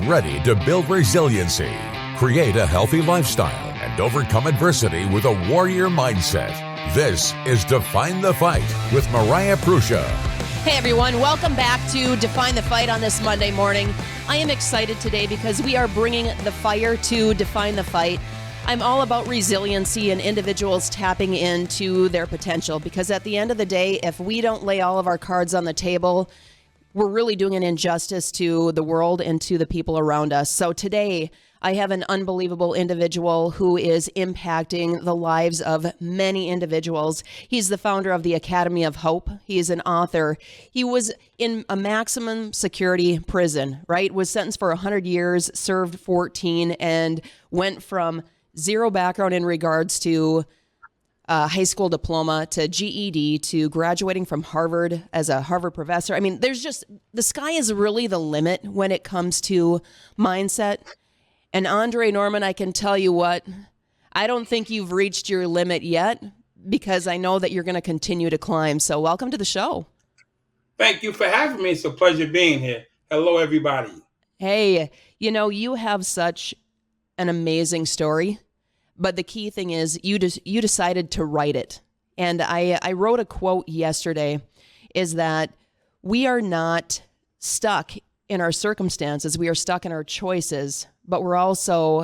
ready to build resiliency, create a healthy lifestyle, and overcome adversity with a warrior mindset. This is Define the Fight with Mariah Prussia. Hey everyone, welcome back to Define the Fight on this Monday morning. I am excited today because we are bringing the fire to Define the Fight. I'm all about resiliency and individuals tapping into their potential, because at the end of the day, if we don't lay all of our cards on the table, we're really doing an injustice to the world and to the people around us. So today, I have an unbelievable individual who is impacting the lives of many individuals. He's the founder of the Academy of Hope. He is an author. He was in a maximum security prison, right? Was sentenced for 100 years, served 14, and went from zero background in regards to high school diploma to GED to graduating from Harvard as a Harvard professor. I mean, the sky is really the limit when it comes to mindset. And Andre Norman, I can tell you what, I don't think you've reached your limit yet, because I know that you're going to continue to climb. So welcome to the show. Thank you for having me. It's a pleasure being here. Hello, everybody. Hey, you have such an amazing story. But the key thing is you decided to write it. And I wrote a quote yesterday, is that we are not stuck in our circumstances. We are stuck in our choices, but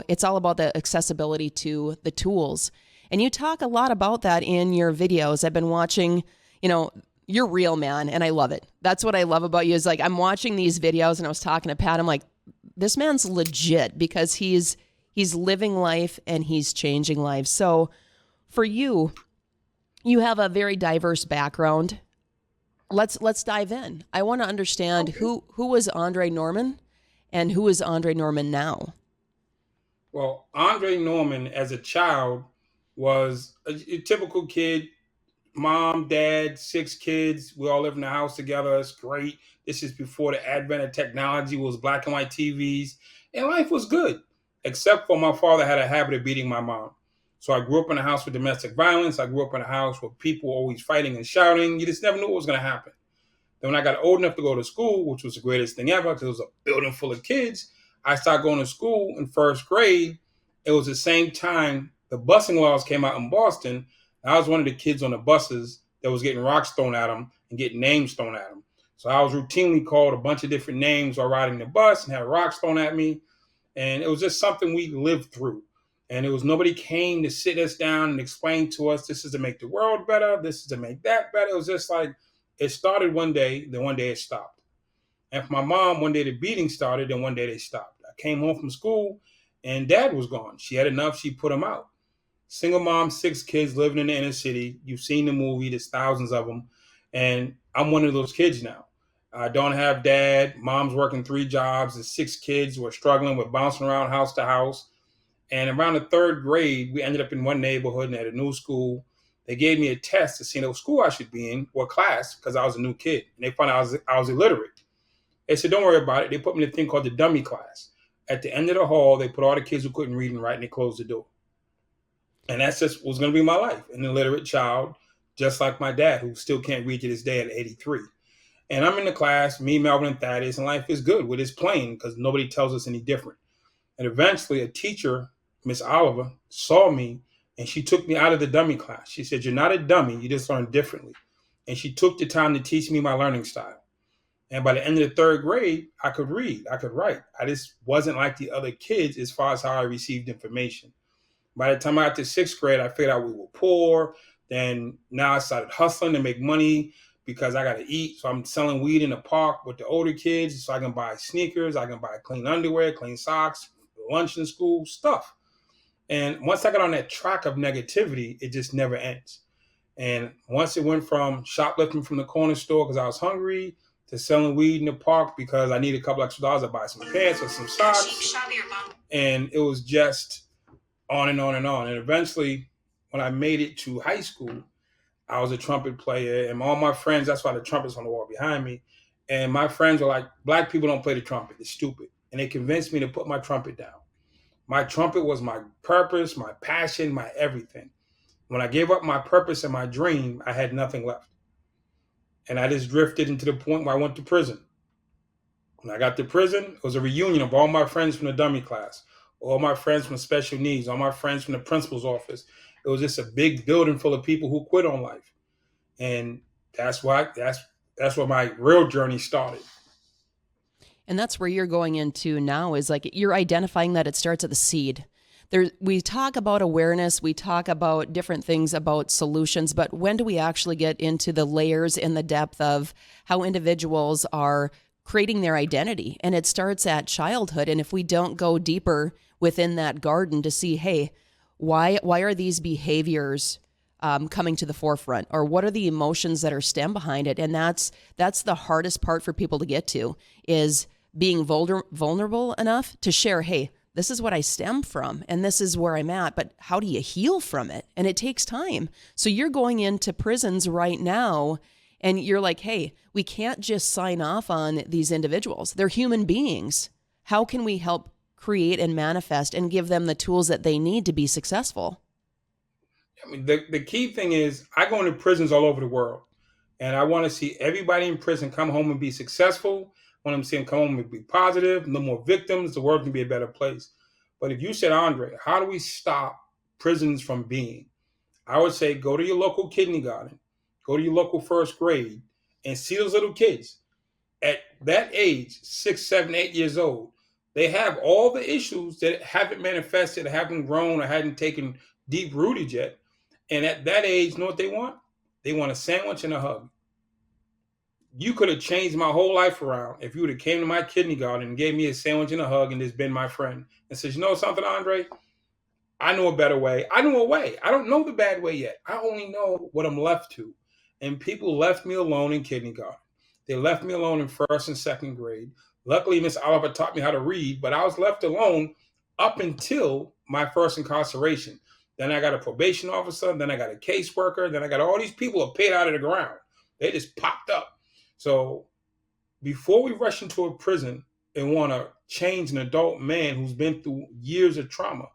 it's all about the accessibility to the tools. And you talk a lot about that in your videos. I've been watching, you're real, man, and I love it. That's what I love about you, is like, I'm watching these videos and I was talking to Pat, I'm like, this man's legit, because he's living life and he's changing lives. So for you have a very diverse background. Let's dive in. I want to understand who was Andre Norman and who is Andre Norman now. Well, Andre Norman as a child was a typical kid, mom, dad, 6 kids. We all live in the house together. It's great. This is before the advent of technology. It was black and white TVs, and life was good. Except for my father had a habit of beating my mom. So I grew up in a house with domestic violence. I grew up in a house where people were always fighting and shouting. You just never knew what was going to happen. Then when I got old enough to go to school, which was the greatest thing ever, because it was a building full of kids, I started going to school in first grade. It was the same time the busing laws came out in Boston. I was one of the kids on the buses that was getting rocks thrown at them and getting names thrown at them. So I was routinely called a bunch of different names while riding the bus and had rocks thrown at me. And it was just something we lived through. And it was nobody came to sit us down and explain to us, this is to make the world better, this is to make that better. It was just like, it started one day, then one day it stopped. And for my mom, one day the beating started, then one day they stopped. I came home from school and dad was gone. She had enough, she put him out. Single mom, 6 kids living in the inner city. You've seen the movie, there's thousands of them. And I'm one of those kids now. I don't have dad. Mom's working 3 jobs. The 6 kids were struggling with bouncing around house to house. And around the 3rd grade, we ended up in one neighborhood and at a new school. They gave me a test to see what school I should be in, what class, because I was a new kid. And they found out I was illiterate. They said, don't worry about it. They put me in a thing called the dummy class. At the end of the hall, they put all the kids who couldn't read and write, and they closed the door. And that's just was going to be my life, an illiterate child, just like my dad, who still can't read to this day at 83. And I'm in the class, me, Melvin, and Thaddeus, and life is good. We're just playing because nobody tells us any different. And eventually a teacher, Miss Oliver, saw me and she took me out of the dummy class. She said, you're not a dummy, you just learn differently. And she took the time to teach me my learning style. And by the end of the 3rd grade, I could read, I could write. I just wasn't like the other kids as far as how I received information. By the time I got to 6th grade, I figured out we were poor. Then now I started hustling to make money, because I got to eat. So I'm selling weed in the park with the older kids so I can buy sneakers, I can buy clean underwear, clean socks, lunch in school, stuff. And once I got on that track of negativity, it just never ends. And once it went from shoplifting from the corner store because I was hungry to selling weed in the park because I needed a couple extra dollars to buy some pants or some socks. And it was just on and on and on. And eventually, when I made it to high school, I was a trumpet player, and all my friends, that's why the trumpet's on the wall behind me. And my friends were like, black people don't play the trumpet. It's stupid. And they convinced me to put my trumpet down. My trumpet was my purpose, my passion, my everything. When I gave up my purpose and my dream, I had nothing left. And I just drifted into the point where I went to prison. When I got to prison, it was a reunion of all my friends from the dummy class, all my friends from special needs, all my friends from the principal's office. It was just a big building full of people who quit on life. And that's where my real journey started. And that's where you're going into now, is like you're identifying that it starts at the seed. We talk about awareness, we talk about different things about solutions, but when do we actually get into the layers and the depth of how individuals are creating their identity? And it starts at childhood. And if we don't go deeper within that garden to see, hey, why are these behaviors coming to the forefront, or what are the emotions that are stem behind it? And that's the hardest part for people to get to, is being vulnerable enough to share, hey, this is what I stem from and this is where I'm at, but how do you heal from it? And it takes time. So you're going into prisons right now and you're like, hey, we can't just sign off on these individuals. They're human beings. How can we help create and manifest and give them the tools that they need to be successful? I mean, the key thing is I go into prisons all over the world, and I want to see everybody in prison come home and be successful. I want them to see them come home and be positive, no more victims. The world can be a better place. But if you said, Andre, how do we stop prisons from being? I would say go to your local kindergarten, go to your local first grade, and see those little kids. At that age, 6, 7, 8 years old, they have all the issues that haven't manifested, haven't grown, or hadn't taken deep rooted yet. And at that age, you know what they want? They want a sandwich and a hug. You could have changed my whole life around if you would have came to my kindergarten and gave me a sandwich and a hug and just been my friend and says, you know something, Andre? I know a better way. I know a way. I don't know the bad way yet. I only know what I'm left to. And people left me alone in kindergarten. They left me alone in first and second grade. Luckily, Miss Oliver taught me how to read, but I was left alone up until my first incarceration. Then I got a probation officer. Then I got a caseworker. Then I got all these people who paid out of the ground. They just popped up. So before we rush into a prison and want to change an adult man who's been through years of trauma,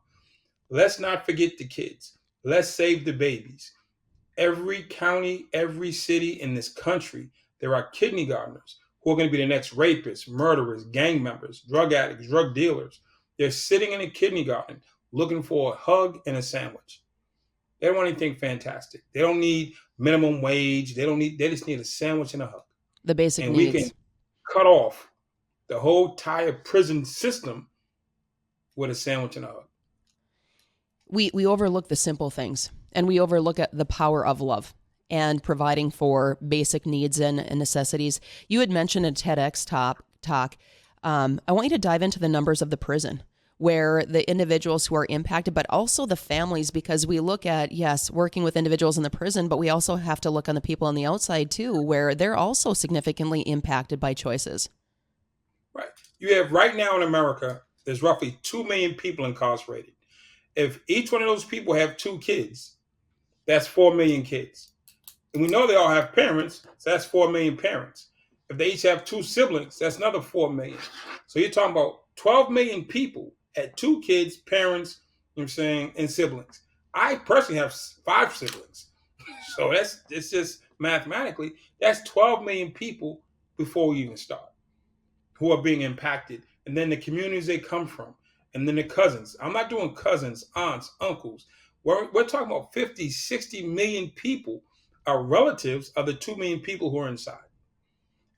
let's not forget the kids. Let's save the babies. Every county, every city in this country, there are kindergartners who are going to be the next rapists, murderers, gang members, drug addicts, drug dealers. They're sitting in a kindergarten looking for a hug and a sandwich. They don't want anything fantastic. They don't need minimum wage. They just need a sandwich and a hug. The basic and needs. We can cut off the whole entire prison system with a sandwich and a hug. We overlook the simple things, and we overlook at the power of love and providing for basic needs and necessities. You had mentioned a TEDx talk. I want you to dive into the numbers of the prison, where the individuals who are impacted, but also the families, because we look at, yes, working with individuals in the prison, but we also have to look on the people on the outside too, where they're also significantly impacted by choices. Right. You have right now in America, there's roughly 2 million people incarcerated. If each one of those people have 2 kids, that's 4 million kids. And we know they all have parents, so that's 4 million parents. If they each have 2 siblings, that's another 4 million. So you're talking about 12 million people had 2 kids, parents, you know what I'm saying, and siblings. I personally have 5 siblings. So it's just mathematically, that's 12 million people before we even start who are being impacted. And then the communities they come from. And then the cousins. I'm not doing cousins, aunts, uncles. We're talking about 50, 60 million people are relatives of the 2 million people who are inside.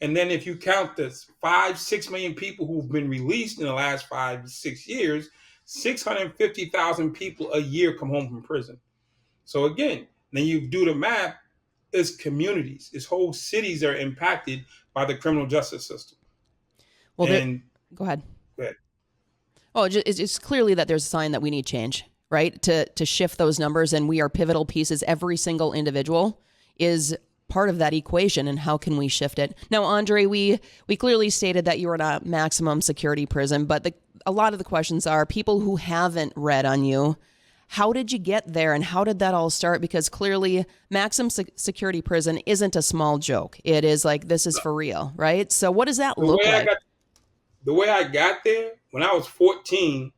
And then if you count the 5, 6 million people who've been released in the last 5, 6 years, 650,000 people a year come home from prison. So again, then you do the math, it's communities, it's whole cities that are impacted by the criminal justice system. Well, go ahead. Go ahead. Oh, it's clearly that there's a sign that we need change, right? To shift those numbers, and we are pivotal pieces. Every single individual is part of that equation, and how can we shift it? Now, Andre, we clearly stated that you were in a maximum security prison, but a lot of the questions are people who haven't read on you. How did you get there, and how did that all start? Because clearly, maximum security prison isn't a small joke. It is like, this is for real, right? So what does that look like? The way I got there, when I was 14,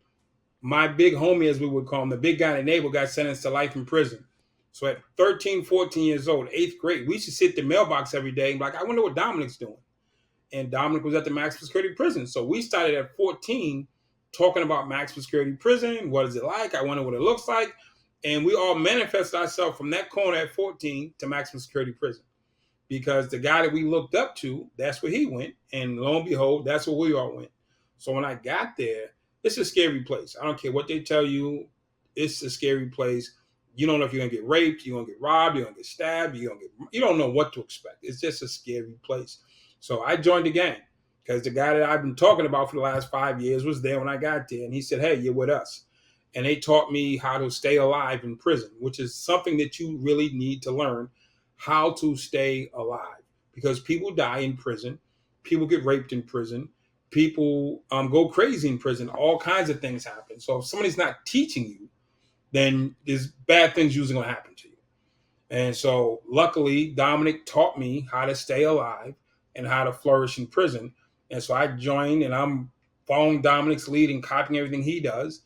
my big homie, as we would call him, the big guy in the neighborhood, got sentenced to life in prison. So at 13, 14 years old, 8th grade, we used to sit at the mailbox every day and be like, I wonder what Dominic's doing. and Dominic was at the maximum security prison. So we started at 14 talking about maximum security prison. What is it like? I wonder what it looks like. And we all manifested ourselves from that corner at 14 to maximum security prison. Because the guy that we looked up to, that's where he went. And lo and behold, that's where we all went. So when I got there, it's a scary place. I don't care what they tell you. It's a scary place. You don't know if you're going to get raped, you're going to get robbed, you're going to get stabbed, you don't know what to expect. It's just a scary place. So I joined the gang because the guy that I've been talking about for the last 5 years was there when I got there. And he said, hey, you're with us. And they taught me how to stay alive in prison, which is something that you really need to learn, how to stay alive. Because people die in prison. People get raped in prison. People go crazy in prison. All kinds of things happen. So if somebody's not teaching you, then there's bad things usually going to happen to you. And so luckily, Dominic taught me how to stay alive and how to flourish in prison. And so I joined, and I'm following Dominic's lead and copying everything he does.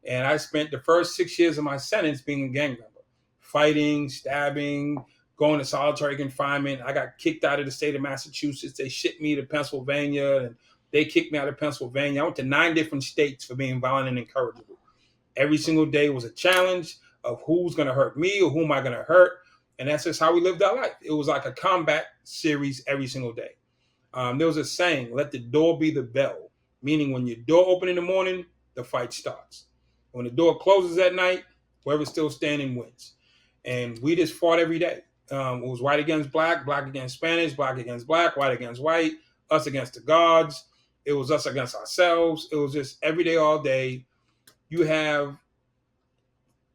And I spent the first 6 years of my sentence being a gang member, fighting, stabbing, going to solitary confinement. I got kicked out of the state of Massachusetts. They shipped me to Pennsylvania, and they kicked me out of Pennsylvania. I went to 9 different states for being violent and incorrigible. Every single day was a challenge of who's going to hurt me or who am I going to hurt. And that's just how we lived our life. It was like a combat series every single day. There was a saying, let the door be the bell, meaning when your door opens in the morning, the fight starts. When the door closes at night, whoever's still standing wins. And we just fought every day. It was white against black, black against Spanish, black against black, white against white, us against the gods. It was us against ourselves. It was just every day, all day. You have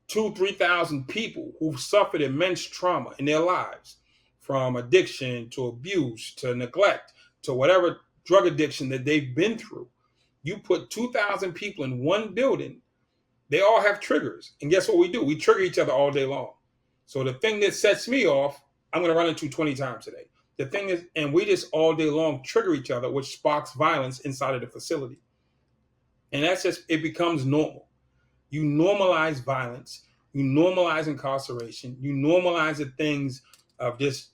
2,000-3,000 people who've suffered immense trauma in their lives, from addiction to abuse to neglect to whatever drug addiction that they've been through. You put 2,000 people in one building, they all have triggers. And guess what we do? We trigger each other all day long. So the thing that sets me off, I'm going to run into 20 times today. The thing is, and we just all day long trigger each other, which sparks violence inside of the facility. And that's just, it becomes normal. You normalize violence. You normalize incarceration. You normalize the things of this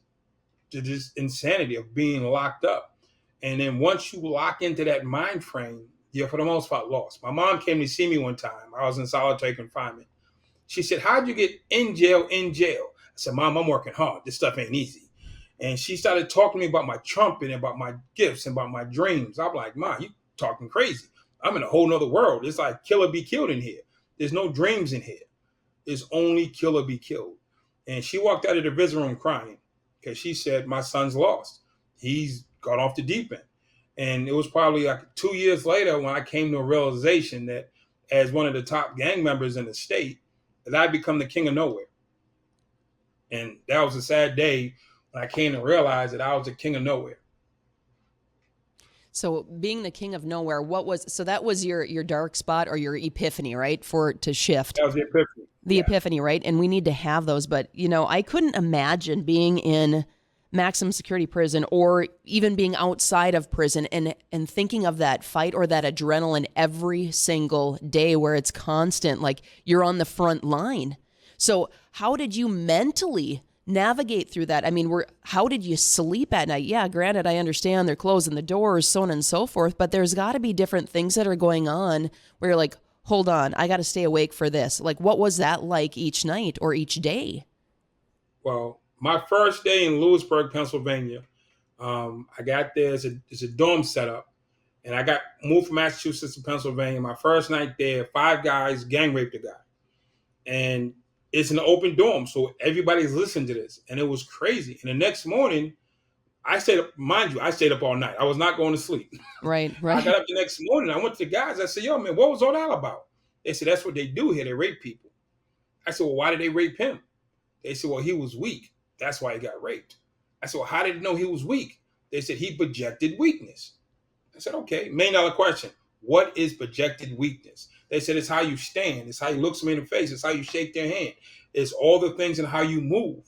insanity of being locked up. And then once you lock into that mind frame, you're for the most part lost. My mom came to see me one time. I was in solitary confinement. She said, how'd you get in jail? I said, Mom, I'm working hard. This stuff ain't easy. And she started talking to me about my trumpet and about my gifts and about my dreams. I'm like, Mom, you talking crazy. I'm in a whole nother world. It's like kill or be killed in here. There's no dreams in here. It's only kill or be killed. And she walked out of the visitor room crying because she said, my son's lost. He's gone off the deep end. And it was probably like 2 years later when I came to a realization that as one of the top gang members in the state, that I'd become the king of nowhere. And that was a sad day when I came to realize that I was the king of nowhere. So being the king of nowhere, that was your dark spot or your epiphany, right? To shift. That was the epiphany. Epiphany, right? And we need to have those. But, I couldn't imagine being in maximum security prison or even being outside of prison and thinking of that fight or that adrenaline every single day where it's constant, like you're on the front line. So how did you mentally navigate through that? I mean, how did you sleep at night? Yeah, granted, I understand they're closing the doors, so on and so forth, but there's got to be different things that are going on where you're like, hold on, I got to stay awake for this. Like, what was that like each night or each day? Well, my first day in Lewisburg, Pennsylvania, I got there as a dorm setup, and I got moved from Massachusetts to Pennsylvania. My first night there, 5 guys gang raped a guy. And it's an open dorm, so everybody's listening to this. And it was crazy. And the next morning, I stayed up all night. I was not going to sleep. Right. I got up the next morning. I went to the guys. I said, yo, man, what was all that about? They said, that's what they do here. They rape people. I said, well, why did they rape him? They said, well, he was weak. That's why he got raped. I said, well, how did they know he was weak? They said, he projected weakness. I said, okay, $1 million question. What is projected weakness? They said, it's how you stand. It's how you look somebody in the face. It's how you shake their hand. It's all the things and how you move.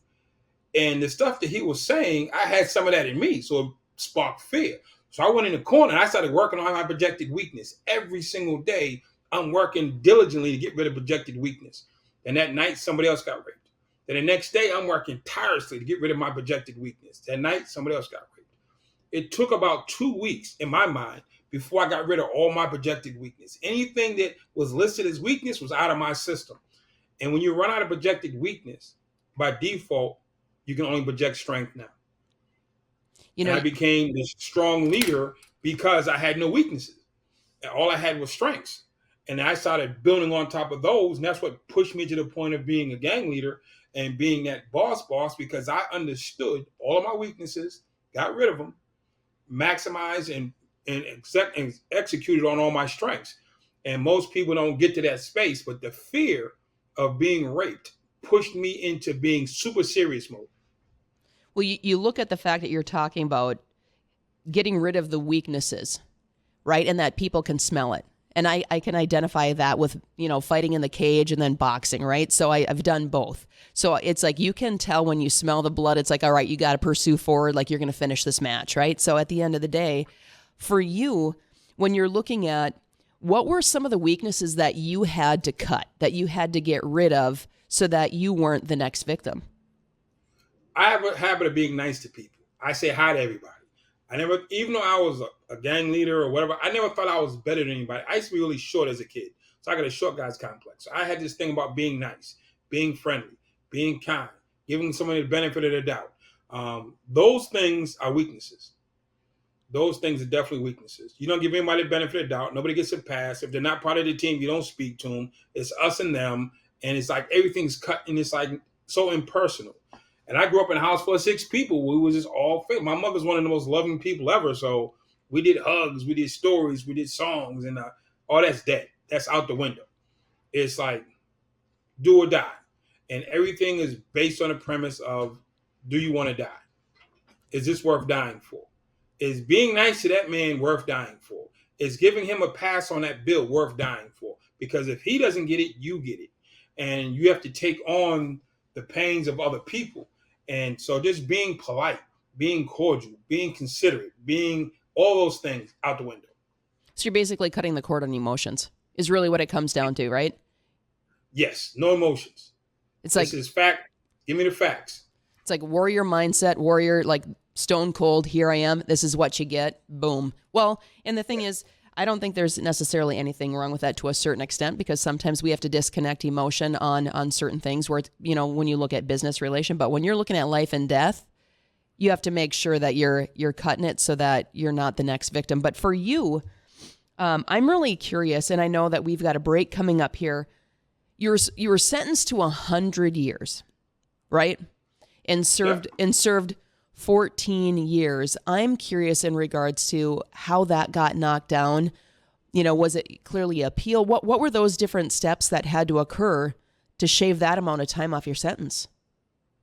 And the stuff that he was saying, I had some of that in me. So it sparked fear. So I went in the corner and I started working on my projected weakness. Every single day, I'm working diligently to get rid of projected weakness. And that night, somebody else got raped. Then the next day, I'm working tirelessly to get rid of my projected weakness. That night, somebody else got raped. It took about 2 weeks in my mind before I got rid of all my projected weakness. Anything that was listed as weakness was out of my system. And when you run out of projected weakness, by default, you can only project strength now. You And know, I became this strong leader because I had no weaknesses. And all I had was strengths. And I started building on top of those. And that's what pushed me to the point of being a gang leader and being that boss, because I understood all of my weaknesses, got rid of them, maximized and executed on all my strengths. And most people don't get to that space, but the fear of being raped pushed me into being super serious mode. well, you look at the fact that you're talking about getting rid of the weaknesses, right? And that people can smell it. And I can identify that with, fighting in the cage and then boxing, right? So I've done both. So it's like you can tell when you smell the blood, it's like, all right, you got to pursue forward, like you're going to finish this match, right? So at the end of the day, for you, when you're looking at what were some of the weaknesses that you had to cut, that you had to get rid of so that you weren't the next victim? I have a habit of being nice to people. I say hi to everybody. I never, even though I was a gang leader or whatever, I never thought I was better than anybody. I used to be really short as a kid. So I got a short guy's complex. So I had this thing about being nice, being friendly, being kind, giving somebody the benefit of the doubt. Those things are weaknesses. Those things are definitely weaknesses. You don't give anybody the benefit of the doubt. Nobody gets a pass. If they're not part of the team, you don't speak to them. It's us and them. And it's like everything's cut and it's like so impersonal. And I grew up in a house full of 6 people. We was just all fit. My mother's one of the most loving people ever. So we did hugs, we did stories, we did songs, and all that's dead. That's out the window. It's like do or die. And everything is based on the premise of, do you want to die? Is this worth dying for? Is being nice to that man worth dying for? Is giving him a pass on that bill worth dying for? Because if he doesn't get it, you get it. And you have to take on the pains of other people. And so just being polite, being cordial, being considerate, being all those things out the window. So you're basically cutting the cord on emotions is really what it comes down to, right? Yes, no emotions. It's like, this is fact. Give me the facts. It's like warrior mindset, warrior, like stone cold, here I am. This is what you get. Boom. Well, and the thing is, I don't think there's necessarily anything wrong with that to a certain extent, because sometimes we have to disconnect emotion on certain things where, when you look at business relation, but when you're looking at life and death, you have to make sure that you're cutting it so that you're not the next victim. But for you, I'm really curious, and I know that we've got a break coming up here. You were sentenced to 100 years, right? And served 14 years. I'm curious in regards to how that got knocked down. Was it clearly appeal? What were those different steps that had to occur to shave that amount of time off your sentence?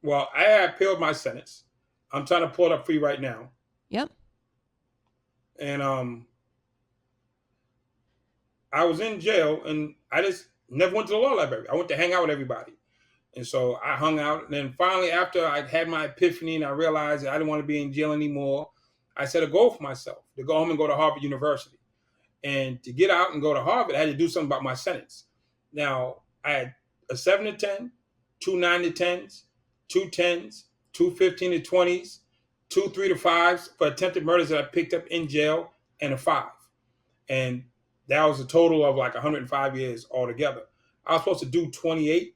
Well, I appealed my sentence. I'm trying to pull it up for you right now. Yep. And I was in jail, and I just never went to the law library. I went to hang out with everybody. And so I hung out. And then finally, after I had my epiphany and I realized that I didn't want to be in jail anymore, I set a goal for myself to go home and go to Harvard University. And to get out and go to Harvard, I had to do something about my sentence. Now, I had a 7 to 10, 2 9 to 10s, 2 10s, 2 15 to 20s, 2 3 to 5s for attempted murders that I picked up in jail, and a 5. And that was a total of like 105 years altogether. I was supposed to do 28.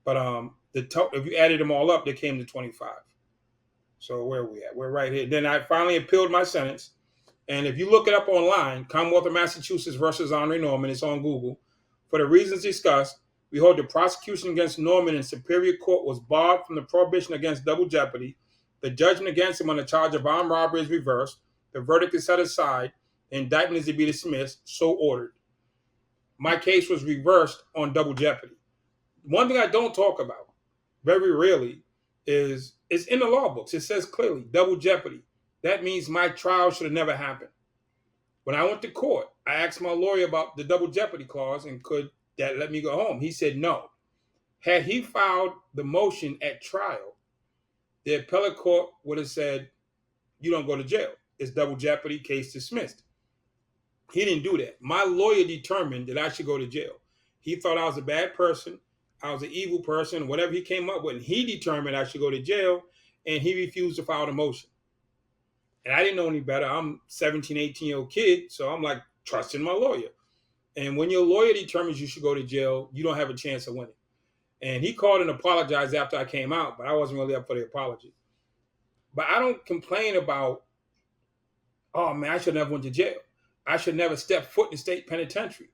But if you added them all up, they came to 25. So where are we at? We're right here. Then I finally appealed my sentence. And if you look it up online, Commonwealth of Massachusetts versus Andre Norman, it's on Google. For the reasons discussed, we hold the prosecution against Norman in Superior Court was barred from the prohibition against double jeopardy. The judgment against him on the charge of armed robbery is reversed. The verdict is set aside. The indictment is to be dismissed. So ordered. My case was reversed on double jeopardy. One thing I don't talk about very rarely is it's in the law books. It says clearly, double jeopardy. That means my trial should have never happened. When I went to court, I asked my lawyer about the double jeopardy clause and could that let me go home. He said no. Had he filed the motion at trial, the appellate court would have said, you don't go to jail. It's double jeopardy, case dismissed. He didn't do that. My lawyer determined that I should go to jail. He thought I was a bad person. I was an evil person, whatever he came up with. And he determined I should go to jail, and he refused to file the motion. And I didn't know any better. I'm 17, 18-year-old kid, so I'm like trusting my lawyer. And when your lawyer determines you should go to jail, you don't have a chance of winning. And he called and apologized after I came out, but I wasn't really up for the apology. But I don't complain about, oh man, I should never went to jail. I should never step foot in the state penitentiary.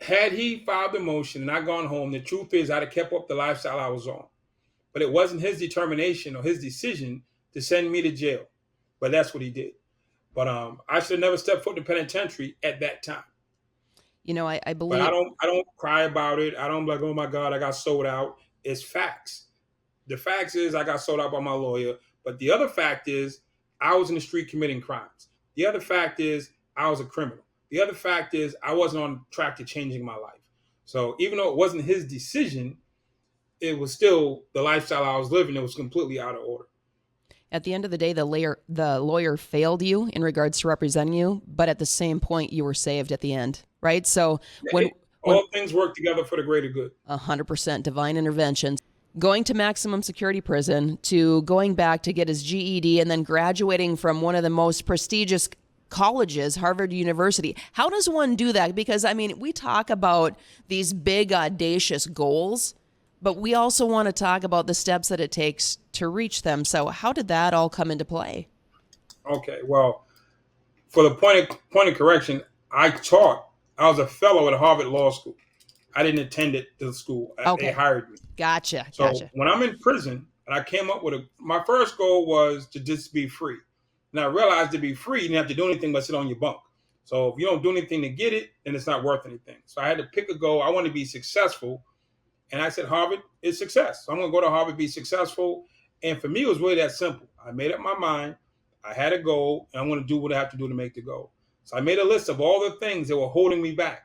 Had he filed the motion and I gone home, the truth is I'd have kept up the lifestyle I was on. But it wasn't his determination or his decision to send me to jail. But that's what he did. But I should have never stepped foot in the penitentiary at that time. You know, I believe. But I don't cry about it. I don't be like, oh my God, I got sold out. It's facts. The facts is I got sold out by my lawyer. But the other fact is I was in the street committing crimes. The other fact is I was a criminal. The other fact is I wasn't on track to changing my life. So even though it wasn't his decision, it was still the lifestyle I was living. It was completely out of order. At the end of the day, the lawyer failed you in regards to representing you, but at the same point, you were saved at the end, right? So when all things work together for the greater good. 100% divine intervention. Going to maximum security prison to going back to get his GED and then graduating from one of the most prestigious colleges, Harvard University. How does one do that? Because, I mean, we talk about these big, audacious goals, but we also want to talk about the steps that it takes to reach them. So how did that all come into play? Okay, well, for the point of correction, I was a fellow at Harvard Law School. I didn't attend the school. Okay. They hired me. Gotcha. When I'm in prison, and I came up with my first goal was to just be free. And I realized to be free, you didn't have to do anything but sit on your bunk. So if you don't do anything to get it, then it's not worth anything. So I had to pick a goal. I want to be successful. And I said, Harvard is success. So I'm going to go to Harvard, be successful. And for me, it was really that simple. I made up my mind. I had a goal, and I'm going to do what I have to do to make the goal. So I made a list of all the things that were holding me back.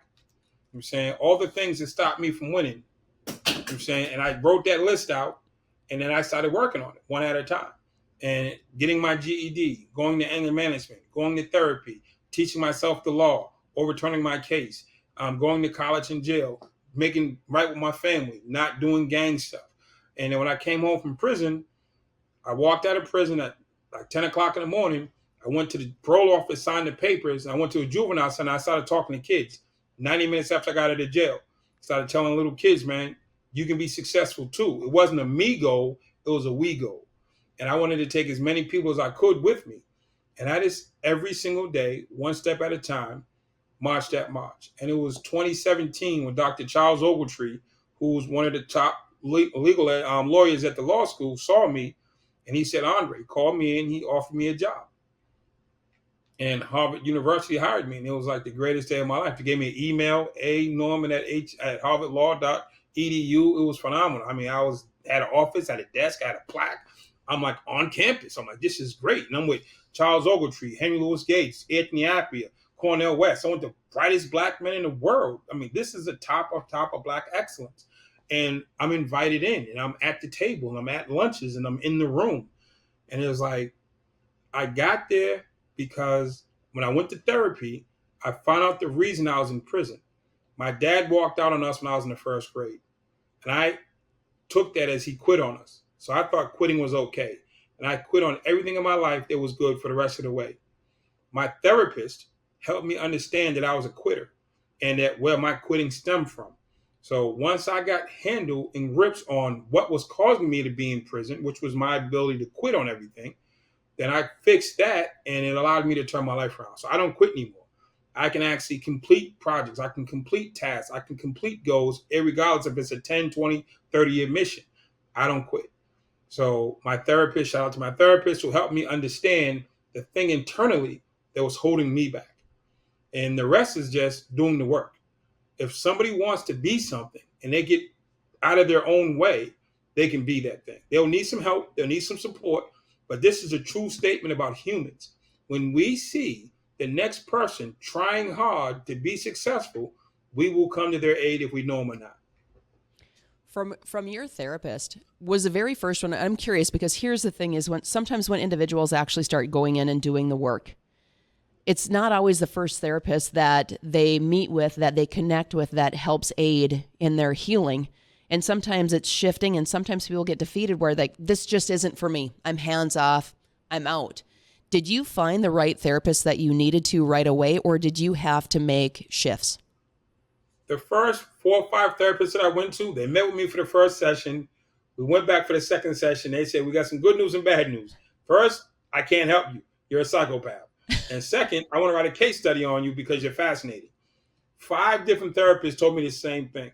You know what I'm saying? All the things that stopped me from winning. You know what I'm saying? And I wrote that list out, and then I started working on it one at a time. And getting my GED, going to anger management, going to therapy, teaching myself the law, overturning my case, going to college and jail, making right with my family, not doing gang stuff. And then when I came home from prison, I walked out of prison at like 10 o'clock in the morning. I went to the parole office, signed the papers, and I went to a juvenile center. I started talking to kids. 90 minutes after I got out of jail, started telling little kids, man, you can be successful too. It wasn't a me goal, it was a we goal. And I wanted to take as many people as I could with me. And I just, every single day, one step at a time, marched that march. And it was 2017 when Dr. Charles Ogletree, who was one of the top legal lawyers at the law school, saw me. And he said, Andre, call me in. He offered me a job. And Harvard University hired me. And it was like the greatest day of my life. They gave me an email, anorman@harvardlaw.edu. It was phenomenal. I mean, I was at an office, at a desk, I had a plaque. I'm like on campus. I'm like, this is great. And I'm with Charles Ogletree, Henry Louis Gates, Anthony Appiah, Cornel West. I want the brightest black men in the world. I mean, this is the top of black excellence. And I'm invited in, and I'm at the table, and I'm at lunches, and I'm in the room. And it was like, I got there because when I went to therapy, I found out the reason I was in prison. My dad walked out on us when I was in the first grade. And I took that as he quit on us. So I thought quitting was okay. And I quit on everything in my life that was good for the rest of the way. My therapist helped me understand that I was a quitter and that where my quitting stemmed from. So once I got handle and grips on what was causing me to be in prison, which was my ability to quit on everything, then I fixed that and it allowed me to turn my life around. So I don't quit anymore. I can actually complete projects. I can complete tasks. I can complete goals, regardless if it's a 10, 20, 30-year mission. I don't quit. So my therapist, shout out to my therapist, who helped me understand the thing internally that was holding me back. And the rest is just doing the work. If somebody wants to be something and they get out of their own way, they can be that thing. They'll need some help. They'll need some support. But this is a true statement about humans. When we see the next person trying hard to be successful, we will come to their aid if we know them or not. From your therapist, was the very first one, I'm curious because here's the thing is sometimes when individuals actually start going in and doing the work, it's not always the first therapist that they meet with, that they connect with, that helps aid in their healing. And sometimes it's shifting and sometimes people get defeated where this just isn't for me. I'm hands off, I'm out. Did you find the right therapist that you needed to right away, or did you have to make shifts? The first 4 or 5 therapists that I went to, they met with me for the first session. We went back for the second session. They said, we got some good news and bad news. First, I can't help you. You're a psychopath. And second, I want to write a case study on you because you're fascinating. 5 different therapists told me the same thing.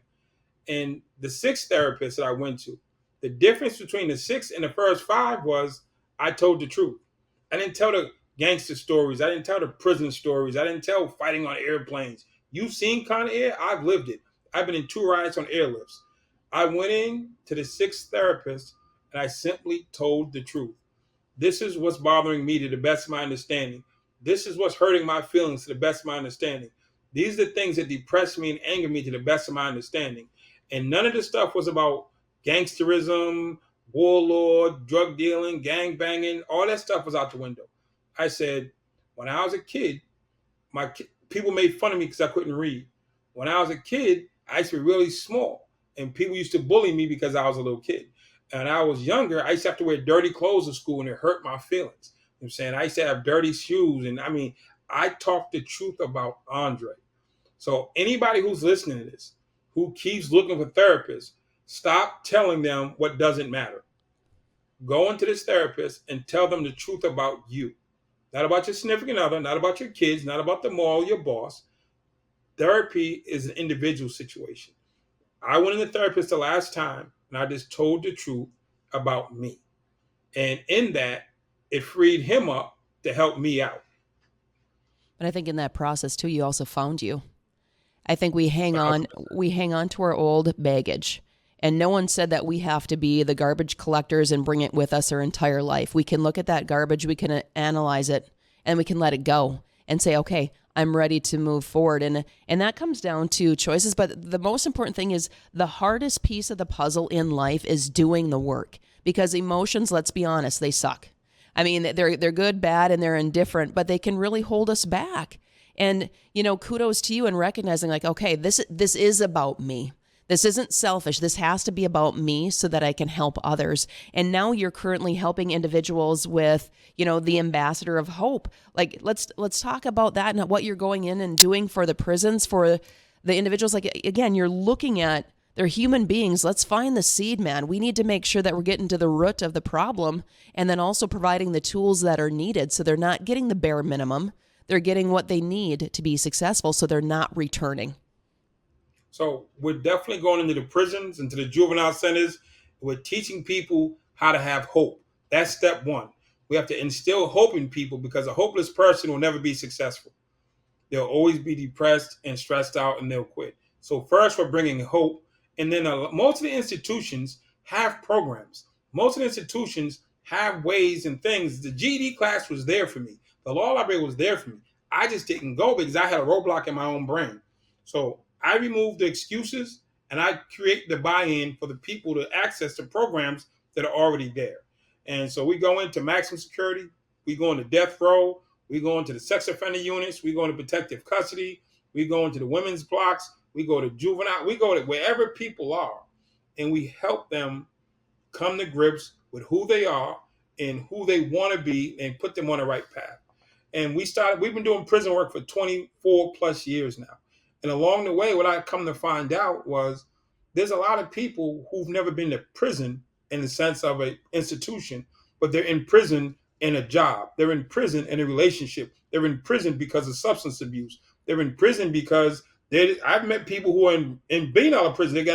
And the 6th therapist that I went to, the difference between the 6th and the first 5 was I told the truth. I didn't tell the gangster stories. I didn't tell the prison stories. I didn't tell fighting on airplanes. You've seen Con Air. I've lived it. I've been in 2 rides on airlifts. I went in to the 6th therapist and I simply told the truth. This is what's bothering me to the best of my understanding. This is what's hurting my feelings to the best of my understanding. These are the things that depress me and anger me to the best of my understanding. And none of this stuff was about gangsterism, warlord, drug dealing, gang banging. All that stuff was out the window. I said, when I was a kid, people made fun of me because I couldn't read. When I was a kid, I used to be really small, and people used to bully me because I was a little kid. And I was younger, I used to have to wear dirty clothes to school, and it hurt my feelings. You know what I'm saying? I used to have dirty shoes, and I talked the truth about Andre. So anybody who's listening to this, who keeps looking for therapists, stop telling them what doesn't matter. Go into this therapist and tell them the truth about you. Not about your significant other, not about your kids, not about the mall, your boss. Therapy is an individual situation. I went in the therapist the last time and I just told the truth about me. And in that, it freed him up to help me out. But I think in that process too, you also found you. I think we hang on to our old baggage. And no one said that we have to be the garbage collectors and bring it with us our entire life. We can look at that garbage, we can analyze it, and we can let it go and say, okay, I'm ready to move forward. And that comes down to choices. But the most important thing is the hardest piece of the puzzle in life is doing the work. Because emotions, let's be honest, they suck. I mean, they're good, bad, and they're indifferent, but they can really hold us back. And, kudos to you in recognizing like, okay, this is about me. This isn't selfish. This has to be about me so that I can help others. And now you're currently helping individuals with, the ambassador of hope. Like, let's talk about that and what you're going in and doing for the prisons, for the individuals. Like, again, you're looking at, they're human beings. Let's find the seed, man. We need to make sure that we're getting to the root of the problem and then also providing the tools that are needed. So they're not getting the bare minimum. They're getting what they need to be successful. So they're not returning. So we're definitely going into the prisons, into the juvenile centers. We're teaching people how to have hope. That's step 1. We have to instill hope in people because a hopeless person will never be successful. They'll always be depressed and stressed out and they'll quit. So first we're bringing hope. And then most of the institutions have programs. Most of the institutions have ways and things. The GED class was there for me. The law library was there for me. I just didn't go because I had a roadblock in my own brain. So I remove the excuses and I create the buy-in for the people to access the programs that are already there. And so we go into maximum security, we go into death row, we go into the sex offender units, we go into protective custody, we go into the women's blocks, we go to juvenile, we go to wherever people are, and we help them come to grips with who they are and who they want to be and put them on the right path. And we've been doing prison work for 24 plus years now. And along the way, what I come to find out was there's a lot of people who've never been to prison in the sense of an institution, but they're in prison in a job. They're in prison in a relationship. They're in prison because of substance abuse. They're in prison because I've met people who are in being out of prison.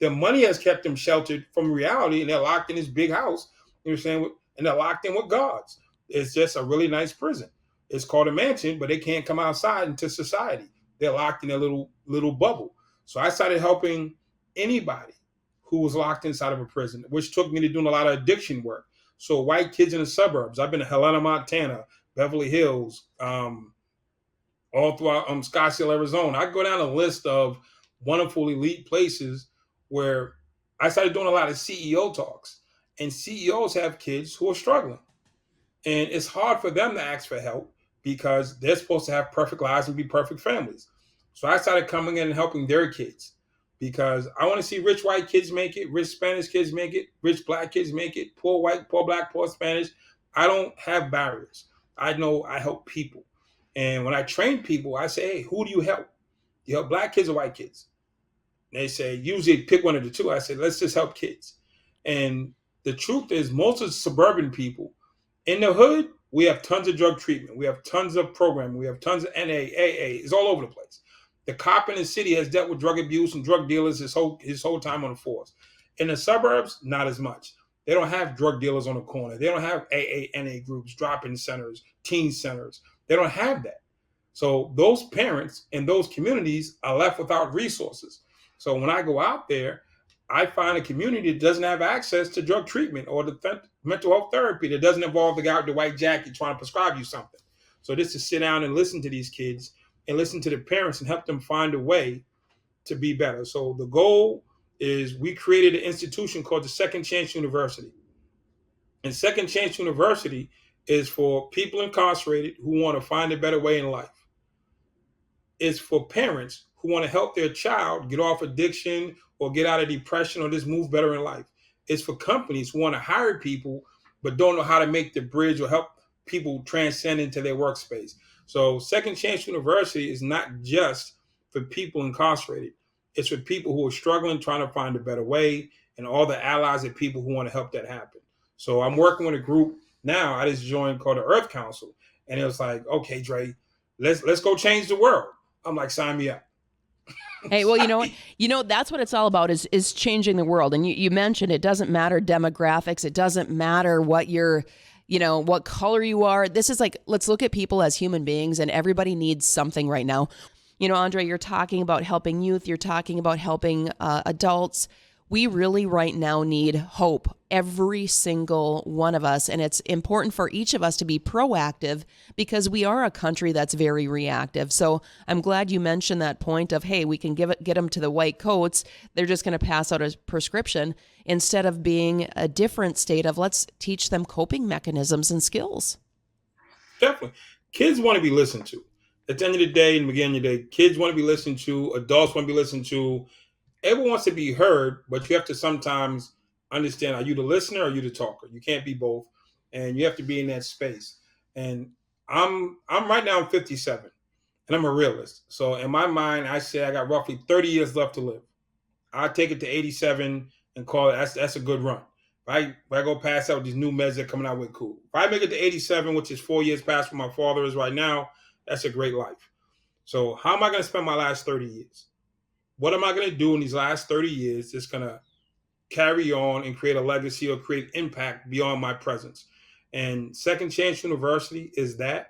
Their money has kept them sheltered from reality, and they're locked in this big house. You know what I'm saying? And they're locked in with guards. It's just a really nice prison. It's called a mansion, but they can't come outside into society. They're locked in a little bubble. So I started helping anybody who was locked inside of a prison, which took me to doing a lot of addiction work. So white kids in the suburbs. I've been to Helena, Montana, Beverly Hills, all throughout Scottsdale, Arizona. I go down a list of wonderful elite places where I started doing a lot of CEO talks. And CEOs have kids who are struggling. And it's hard for them to ask for help because they're supposed to have perfect lives and be perfect families. So I started coming in and helping their kids because I want to see rich white kids make it, rich Spanish kids make it, rich black kids make it, poor white, poor black, poor Spanish. I don't have barriers. I know I help people. And when I train people, I say, hey, who do you help? You help black kids or white kids? And they say, usually pick one of the two. I said, let's just help kids. And the truth is, most of the suburban people in the hood, we have tons of drug treatment. We have tons of programming. We have tons of NA, AA. It's all over the place. The cop in the city has dealt with drug abuse and drug dealers his whole time on the force. In the suburbs, not as much. They don't have drug dealers on the corner. They don't have AA, NA groups, drop-in centers, teen centers. They don't have that. So those parents in those communities are left without resources. So when I go out there, I find a community that doesn't have access to drug treatment or the mental health therapy that doesn't involve the guy with the white jacket trying to prescribe you something. So just to sit down and listen to these kids and listen to the parents and help them find a way to be better. So the goal is we created an institution called the Second Chance University. And Second Chance University is for people incarcerated who want to find a better way in life. It's for parents who want to help their child get off addiction or get out of depression or just move better in life. It's for companies who want to hire people but don't know how to make the bridge or help people transcend into their workspace. So Second Chance University is not just for people incarcerated. It's for people who are struggling, trying to find a better way, and all the allies and people who want to help that happen. So I'm working with a group now I just joined called the Earth Council. And it was like, okay, Dre, let's go change the world. I'm like, sign me up. Hey, well, you know what? That's what it's all about is changing the world. And you mentioned it doesn't matter demographics. It doesn't matter what what color you are. This is like, let's look at people as human beings, and everybody needs something right now. Andre, you're talking about helping youth. You're talking about helping adults. We really right now need hope, every single one of us. And it's important for each of us to be proactive because we are a country that's very reactive. So I'm glad you mentioned that point of, hey, we can get them to the white coats. They're just going to pass out a prescription instead of being a different state of let's teach them coping mechanisms and skills. Definitely. Kids want to be listened to. At the end of the day, in the beginning of the day, kids want to be listened to. Adults want to be listened to. Everyone wants to be heard, but you have to sometimes understand, are you the listener or are you the talker? You can't be both. And you have to be in that space. And I'm right now, I'm 57 and I'm a realist. So in my mind, I say I got roughly 30 years left to live. I take it to 87 and call it, that's a good run. If I go past out with these new meds that are coming out with, cool. If I make it to 87, which is 4 years past where my father is right now, that's a great life. So how am I going to spend my last 30 years? What am I going to do in these last 30 years that's going to carry on and create a legacy or create impact beyond my presence? And Second Chance University is that.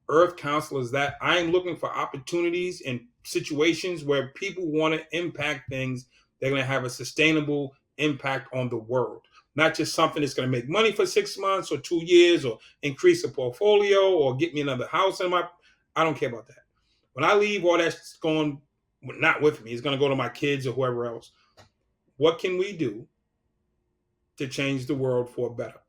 Earth Council is that. I am looking for opportunities and situations where people want to impact things. They're going to have a sustainable impact on the world. Not just something that's going to make money for 6 months or 2 years or increase a portfolio or get me another house I don't care about that. When I leave, all that's going not with me. It's going to go to my kids or whoever else. What can we do to change the world for better?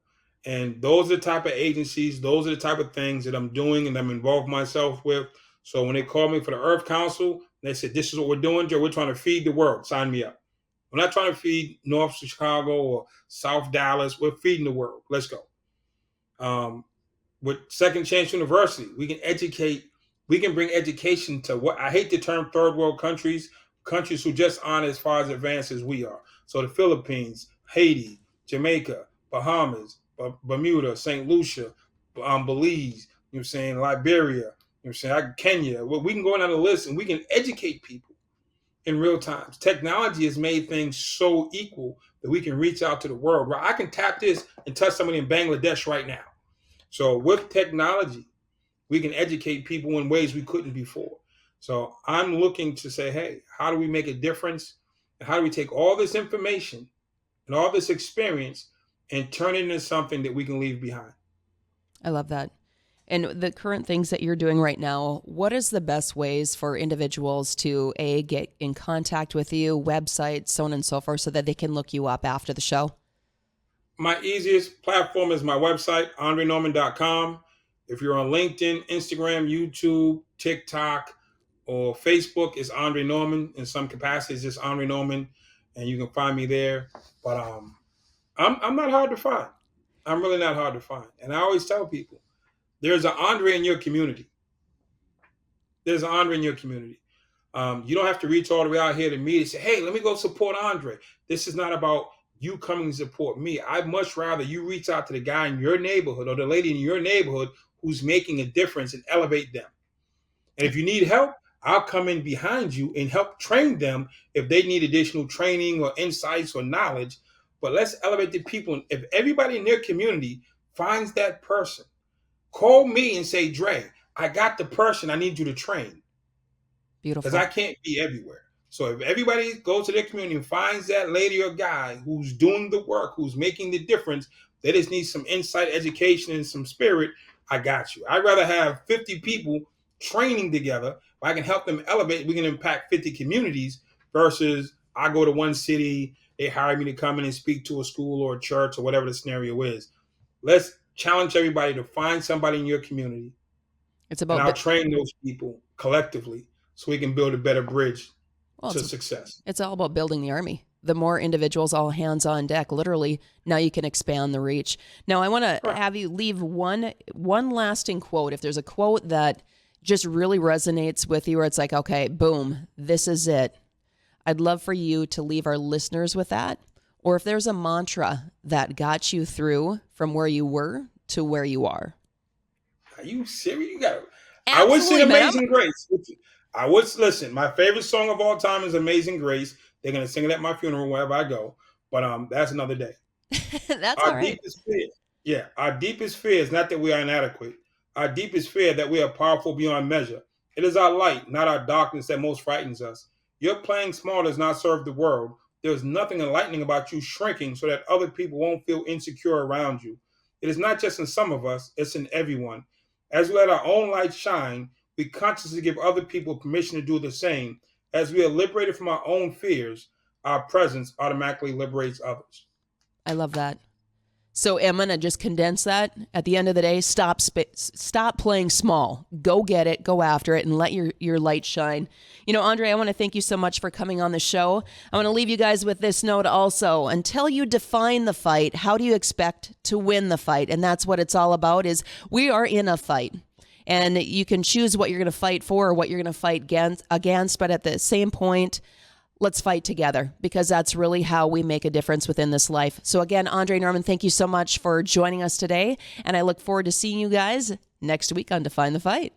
And those are the type of agencies, those are the type of things that I'm doing and I'm involved myself with. So when they called me for the Earth Council, they said, this is what we're doing, Joe. We're trying to feed the world. Sign me up. We're not trying to feed North Chicago or South Dallas. We're feeding the world. Let's go. With Second Chance University, we can bring education to what I hate the term third world countries who just aren't as far as advanced as we are. So the Philippines, Haiti, Jamaica, Bahamas, Bermuda, St. Lucia, Belize, Liberia, Kenya. Well, we can go down the list and we can educate people in real time. Technology has made things so equal that we can reach out to the world. Right? I can tap this and touch somebody in Bangladesh right now. So with technology, we can educate people in ways we couldn't before. So I'm looking to say, hey, how do we make a difference? And how do we take all this information and all this experience and turn it into something that we can leave behind? I love that. And the current things that you're doing right now, what is the best ways for individuals to get in contact with you, websites, so on and so forth, so that they can look you up after the show? My easiest platform is my website, andrenorman.com. If you're on LinkedIn, Instagram, YouTube, TikTok, or Facebook, it's Andre Norman. In some capacities, it's Andre Norman, and you can find me there. But I'm not hard to find. I'm really not hard to find. And I always tell people, There's an Andre in your community. There's an Andre in your community. You don't have to reach all the way out here to me and say, hey, let me go support Andre. This is not about you coming to support me. I'd much rather you reach out to the guy in your neighborhood or the lady in your neighborhood who's making a difference and elevate them. And if you need help, I'll come in behind you and help train them if they need additional training or insights or knowledge. But let's elevate the people. If everybody in their community finds that person, call me and say, Dre, I got the person I need you to train. Beautiful. Because I can't be everywhere. So if everybody goes to their community and finds that lady or guy who's doing the work, who's making the difference, they just need some insight, education, and some spirit, I got you. I'd rather have 50 people training together. If I can help them elevate, we can impact 50 communities versus I go to one city, they hire me to come in and speak to a school or a church or whatever the scenario is. Let's challenge everybody to find somebody in your community. It's about, and I'll train those people collectively so we can build a better bridge to success. It's all about building the army. The more individuals, all hands on deck, literally, now you can expand the reach. Now, I want to have you leave one lasting quote. If there's a quote that just really resonates with you, where it's like, okay, boom, this is it. I'd love for you to leave our listeners with that. Or if there's a mantra that got you through from where you were to where you are. Are you serious? You got it. I would sing Amazing Grace. I would listen. My favorite song of all time is Amazing Grace. They're gonna sing it at my funeral wherever I go. But that's another day. That's all right. Our deepest fear is not that we are inadequate. Our deepest fear that we are powerful beyond measure. It is our light, not our darkness, that most frightens us. Your playing small does not serve the world. There's nothing enlightening about you shrinking so that other people won't feel insecure around you. It is not just in some of us, it's in everyone. As we let our own light shine, we consciously give other people permission to do the same. As we are liberated from our own fears, our presence automatically liberates others. I love that. So I'm going to just condense that. At the end of the day, stop playing small. Go get it, go after it, and let your light shine. You know, Andre, I want to thank you so much for coming on the show. I want to leave you guys with this note also. Until you define the fight, how do you expect to win the fight? And that's what it's all about, is we are in a fight. And you can choose what you're going to fight for or what you're going to fight against. But at the same point, let's fight together, because that's really how we make a difference within this life. So again, Andre Norman, thank you so much for joining us today. And I look forward to seeing you guys next week on Define the Fight.